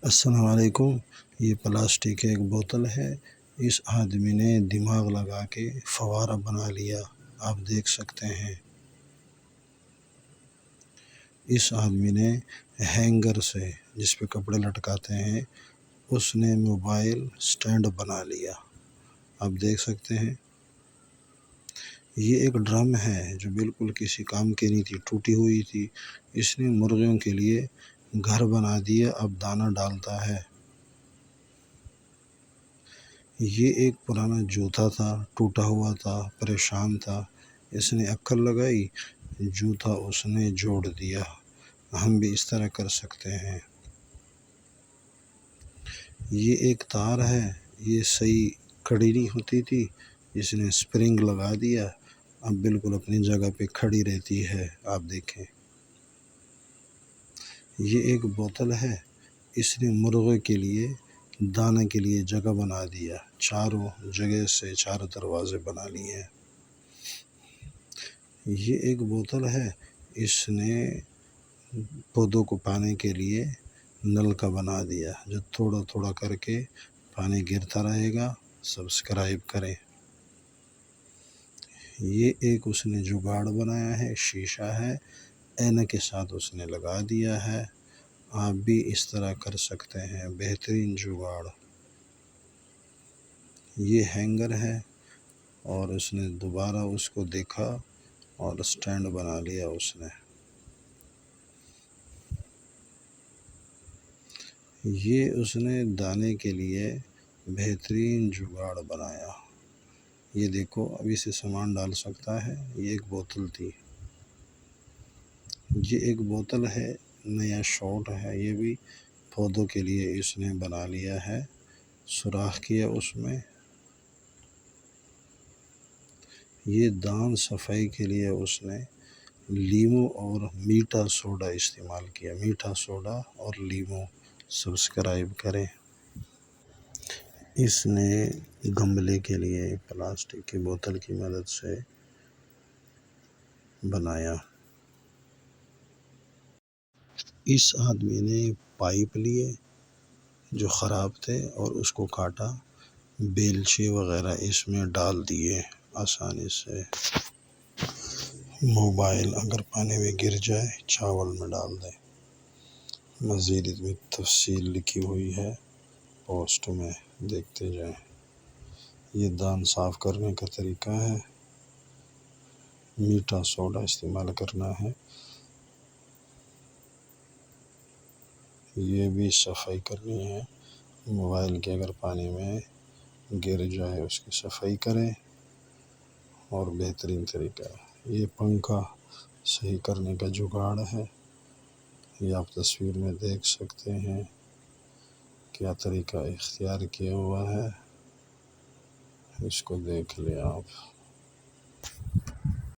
السلام علیکم۔ یہ پلاسٹک کی ایک بوتل ہے۔ اس آدمی نے دماغ لگا کے فوارہ بنا لیا، آپ دیکھ سکتے ہیں۔ اس آدمی نے ہینگر سے جس پہ کپڑے لٹکاتے ہیں، اس نے موبائل سٹینڈ بنا لیا، آپ دیکھ سکتے ہیں۔ یہ ایک ڈرم ہے جو بالکل کسی کام کی نہیں تھی، ٹوٹی ہوئی تھی۔ اس نے مرغیوں کے لیے گھر بنا دیا، اب دانہ ڈالتا ہے۔ یہ ایک پرانا جوتا تھا، ٹوٹا ہوا تھا، پریشان تھا۔ اس نے عقل لگائی، جوتا اس نے جوڑ دیا۔ ہم بھی اس طرح کر سکتے ہیں۔ یہ ایک تار ہے، یہ صحیح کھڑی نہیں ہوتی تھی، اس نے سپرنگ لگا دیا، اب بالکل اپنی جگہ پہ کھڑی رہتی ہے، آپ دیکھیں۔ یہ ایک بوتل ہے، اس نے مرغے کے لیے دانے کے لیے جگہ بنا دیا، چاروں جگہ سے چاروں دروازے بنا لیے۔ یہ ایک بوتل ہے، اس نے پودوں کو پانی کے لیے نل کا بنا دیا، جو تھوڑا تھوڑا کر کے پانی گرتا رہے گا۔ سبسکرائب کریں۔ یہ ایک اس نے جگاڑ بنایا ہے، شیشہ ہے، اینک کے ساتھ اس نے لگا دیا ہے۔ آپ بھی اس طرح کر سکتے ہیں، بہترین جگاڑ۔ یہ ہینگر ہے، اور اس نے دوبارہ اس کو دیکھا اور سٹینڈ بنا لیا اس نے۔ یہ اس نے دانے کے لیے بہترین جگاڑ بنایا۔ یہ دیکھو، ابھی سے سامان ڈال سکتا ہے۔ یہ ایک بوتل تھی، یہ ایک بوتل ہے، نیا شاٹ ہے۔ یہ بھی پودوں کے لیے اس نے بنا لیا ہے، سوراخ کیا اس میں۔ یہ دان صفائی کے لیے اس نے لیمو اور میٹھا سوڈا استعمال کیا، میٹھا سوڈا اور لیمو۔ سبسکرائب کریں۔ اس نے گملے کے لیے پلاسٹک کی بوتل کی مدد سے بنایا۔ اس آدمی نے پائپ لیے جو خراب تھے اور اس کو کاٹا، بیلچے وغیرہ اس میں ڈال دیے آسانی سے۔ موبائل اگر پانی میں گر جائے، چاول میں ڈال دیں۔ مزید اس میں تفصیل لکھی ہوئی ہے، پوسٹ میں دیکھتے جائیں۔ یہ دان صاف کرنے کا طریقہ ہے، میٹھا سوڈا استعمال کرنا ہے۔ یہ بھی صفائی کرنی ہے، موبائل کے اگر پانی میں گر جائے اس کی صفائی کریں، اور بہترین طریقہ ہے۔ یہ پنکھا صحیح کرنے کا جگاڑ ہے، یہ آپ تصویر میں دیکھ سکتے ہیں کیا طریقہ اختیار کیا ہوا ہے، اس کو دیکھ لیں آپ۔